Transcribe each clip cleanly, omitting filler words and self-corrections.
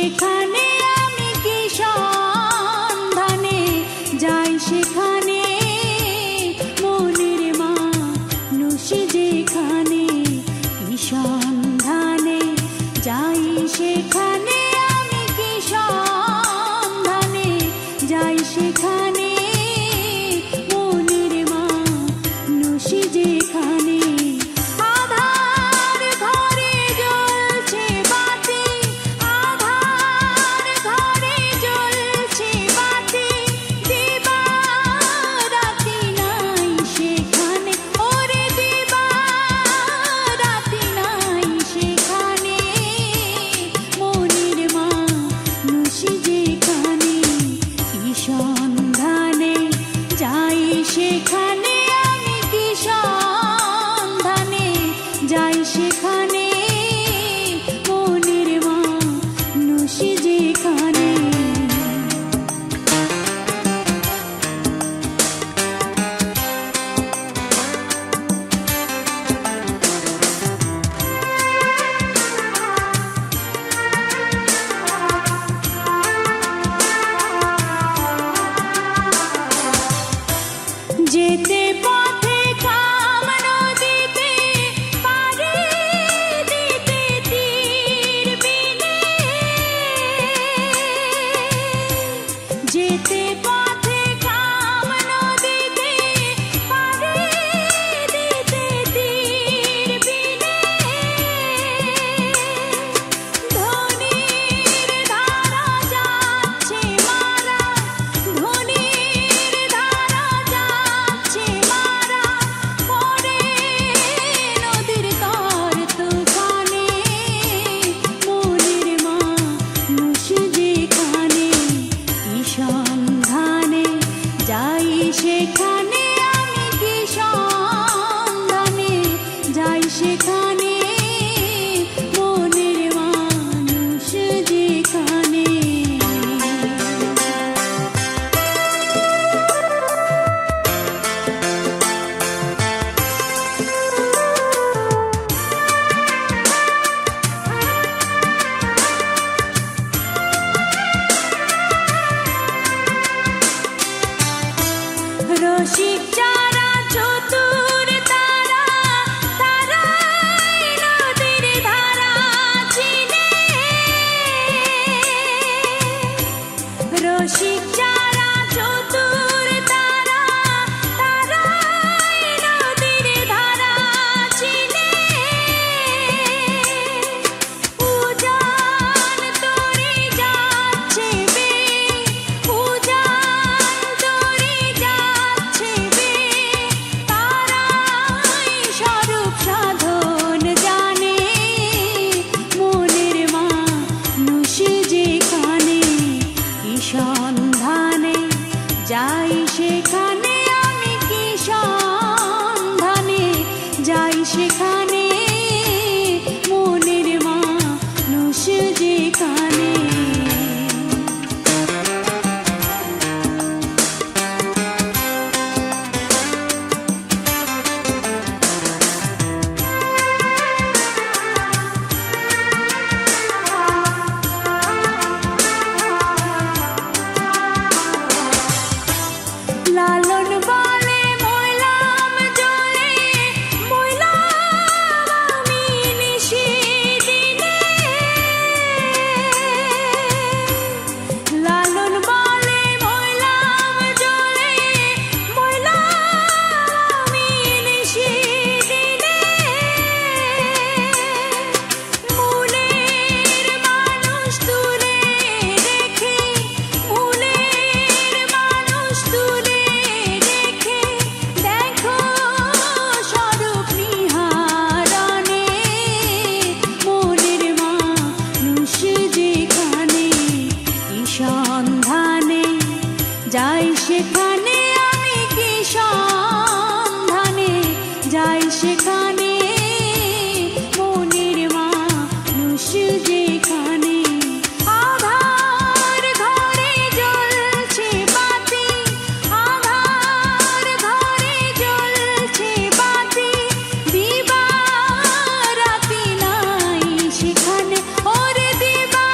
সেখানে আমি কি সন্ধানে যাই সেখানে মনের মানুষ যেখানে কি সন্ধানে যাই সেখানে আমি কি সন্ধানে যাই সেখানে মনের মানুষ যেখানে সেখানে আমি কি সন্ধানে যাই সেখানে মনের মানুষ যেখানে যেতে পথে কাম নদীতে পাড়ি দিতে তীর বিনে যেতে পথে কাম নদীতে পাড়ি দিতে তীর বিনে ধনির ধারা যাচ্ছে মারা ধনির ধারা যাচ্ছে মারা পরে নদীর তর তুফানে মনের মানুষ যেখানে কি সন্ধানে যাই সেখানে আমি কি সন্ধানে যাই সেখানে মনের মানুষ যেখানে রসিক যারা চতুর তারা তারাই নদীর ধারা চিনে রসিক যারা চতুর তারা তারাই নদীর ধারা চিনে উজান তরি যাচ্ছে বে উজান তরি যাচ্ছে বে তারাই স্বরূপ সাধন জানে মনের মানুষ যেখানে কি সন্ধানে যাই সেখানে আমি কি সন্ধানে যাই সেখানে মনের মানুষ যেখানে লালন বলে মইলাম জলে মইলাম আমি নিশিদিনে লালন বলে মইলাম জলে মইলাম আমি নিশিদিনে মূলের মানুষ তুলে রেখে মূলের মানুষ তুলে রেখে দেখো স্বরূপ নিহারণে মনের মানুষ যেখানে কি সন্ধানে যাই সেখানে আমি কি সন্ধানে যাই সেখানে মনের মানুষ যেখানে আধার ঘরে জ্বলছে বাতি আধার ঘরে জ্বলছে বাতি দিবা রাতি নাই সেখানে ওরে দিবা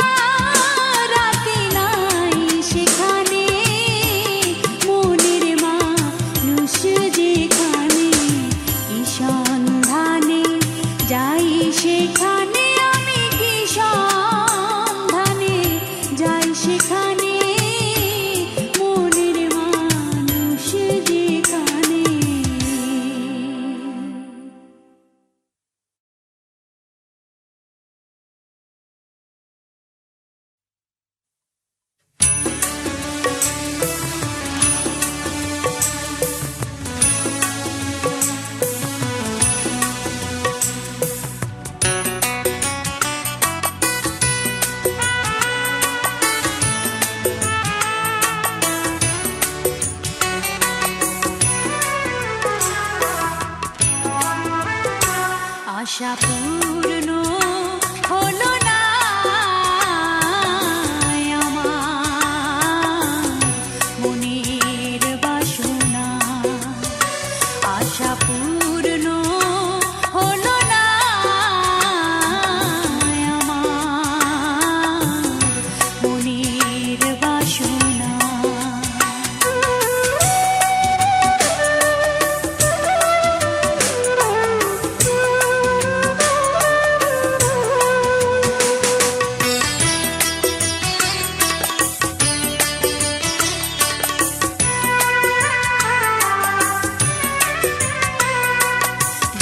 আশা পূর্ণ হলো না আমার মনের বাসনা, আশা পূর্ণ হলো না আমার মনের বাসনা।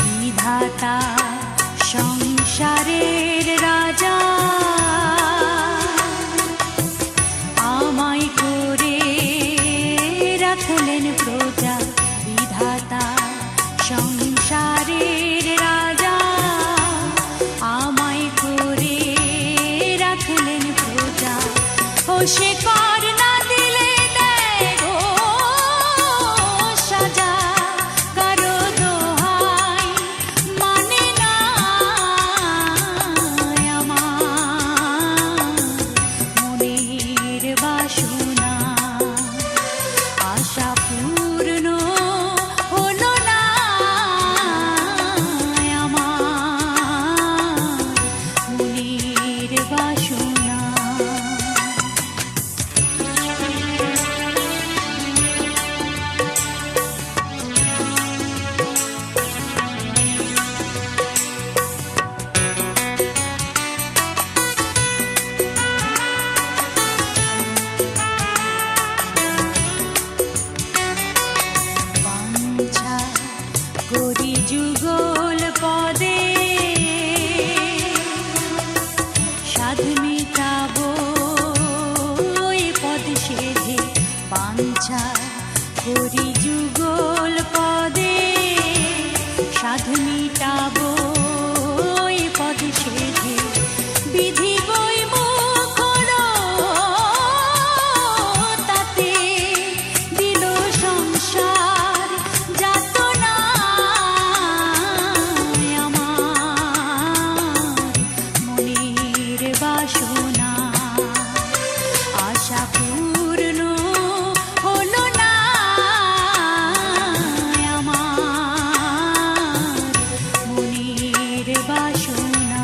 বিধাতা সংসারের রাজা আমায় করে রাখলেন প্রজা, বিধাতা সংসারের রাজা আমায় করে রাখলেন প্রজা। ও সে কর না দিলে দেয় গো সাজা, কারো দোহাই মানে না আমার মনের বাসনা, আশা পূর্ণ হলো না আমার মনের বাসনা। বাঞ্ছা করি যুগল পদে সাধ মিটাবো ওই পদ সেধে, বাঞ্ছা করি যুগল পদে সাধ মিটাবো ওই পদ সেধে। বিধি বই মুখর তাতে দিল সংসার যাতনা আমার মনের বাসনা, আশা পূর্ণ হলো না আমার মনের বাসনা।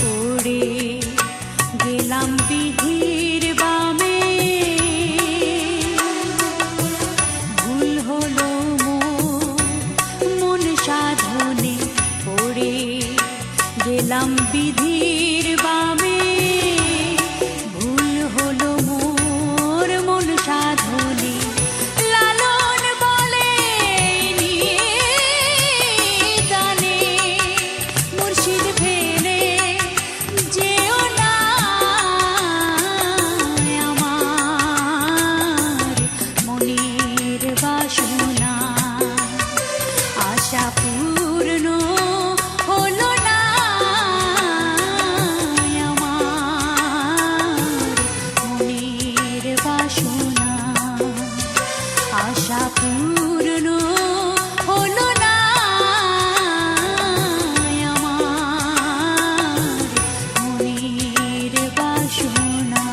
পড়ে গেলাম বিধির বামে, ভুল হলো মন সাধনে, পড়ে গেলাম বিধির বামে, ভুল হলো মোর মন সাধনে। লালন বলে নিয়ে দানে মুর্শিদ ফেলে যেও না আমার মনের বাসনা, আশা পূর্ণ হলো না আমার মনের বাসনা, আশা পূর্ণ হলো না আমার মনের বাসনা।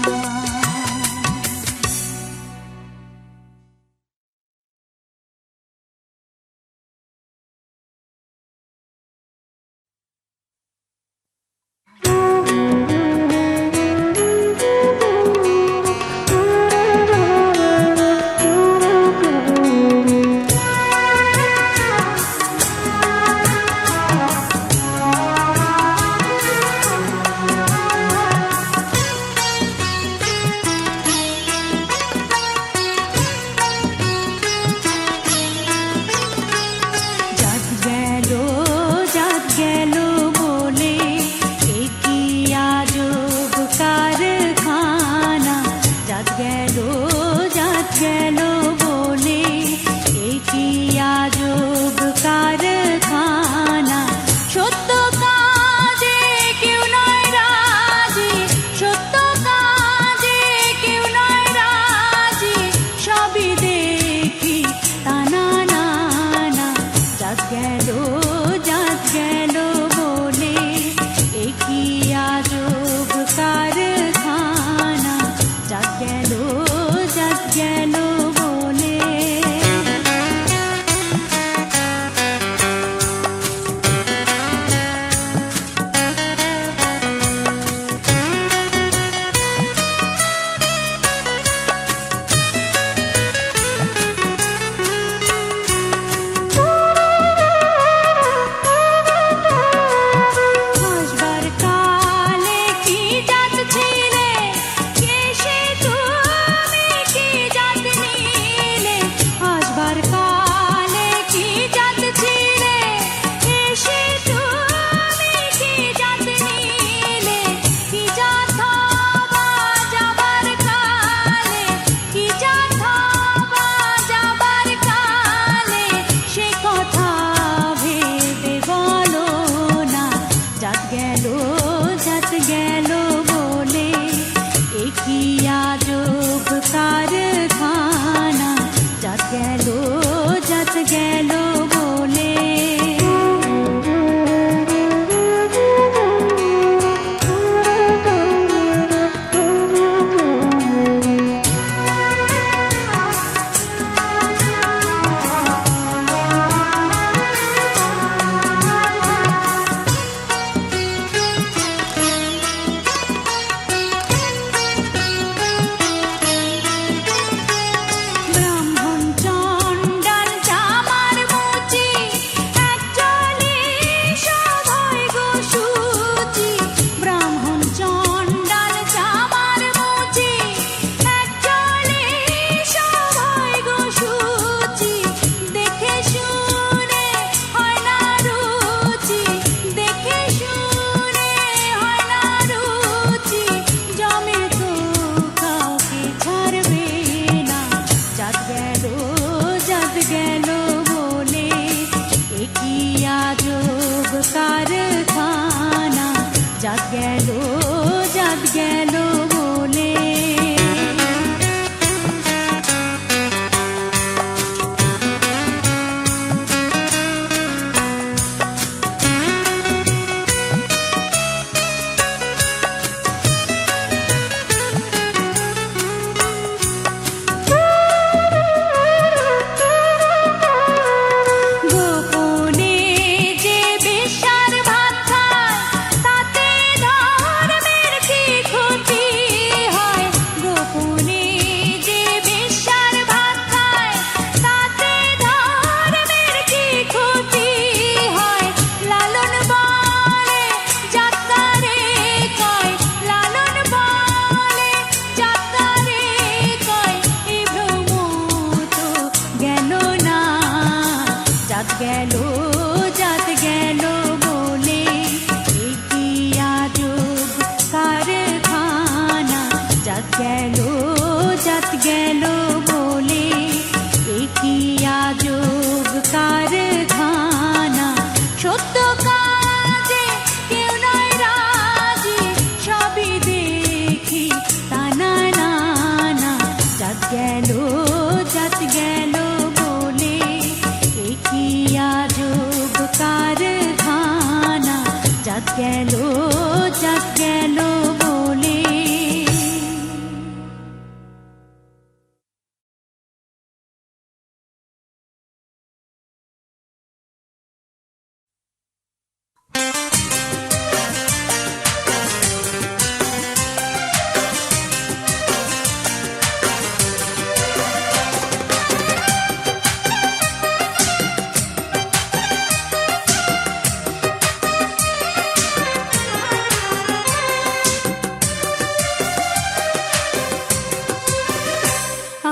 যাক গেল বলে।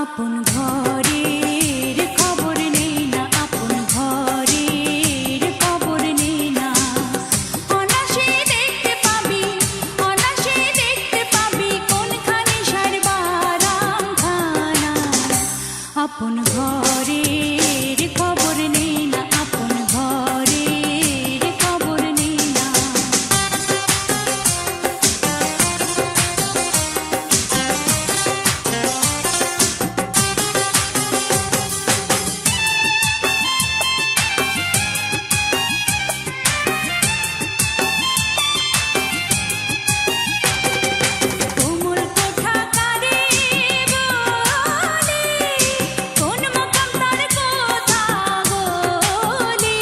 আপন ঘরের খবর নেই না, আপন ঘরের খবর নেই না। অনাসে দেখতে পাবি, অনাসে দেখতে পাবি কোনখানে সারবারাম খানা। আপন ঘরের খবর নেই না, আপন ঘরের খবর নেই না। কোমল কোঠা কারে বলে, কোন মকাম তার কথা বলি।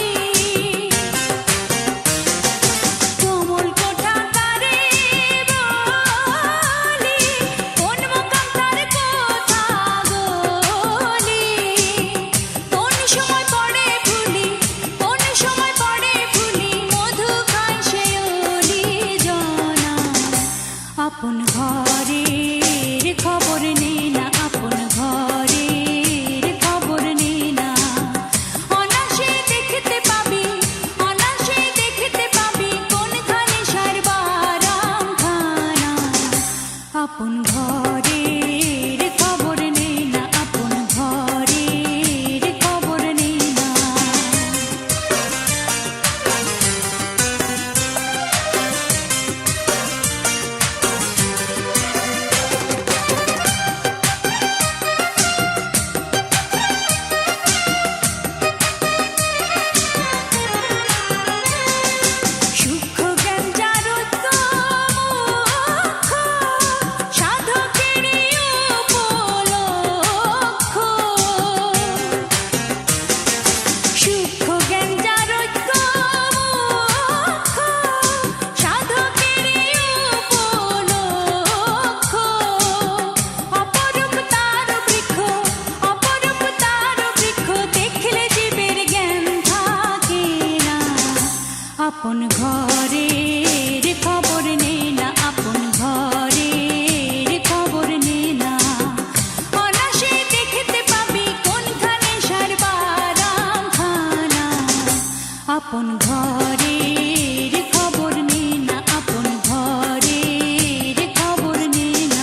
কোমল কোঠা কারে বলে, কোন মকাম তার কথা বলি। কোন সময় পড়ে ভুলি, কোন সময় পড়ে ভুলি, মধু খায় সে ওলি জনা। আপন ঘরের খবর নেই না, আপন ঘরের খবর নেই না। অনাসে দেখতে পাবি, অনাসে দেখতে পাবি কোনখানে সারবারাম খানা। আপন ঘরের খবর নেই না, আপন ঘরের খবর নেই না। সূক্ষ্ম জ্ঞান যার মুখ্য, সাধকেরই উপলক্ষ। সূক্ষ্ম জ্ঞান যার মুখ্য, সাধকেরই উপলক্ষ। অপরূপ তার বৃক্ষ, অপরূপ তার বৃক্ষ, দেখলে জীবের জ্ঞান থাকে না। আপন ঘরের খবর নেই না, আপন ঘরের খবর নেই না। অনাসে দেখতে পাবি কোনখানে সারবারাম খানা। আপন ঘরের খবর নেই না, আপন ঘরের খবর নেই না।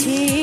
বুঝে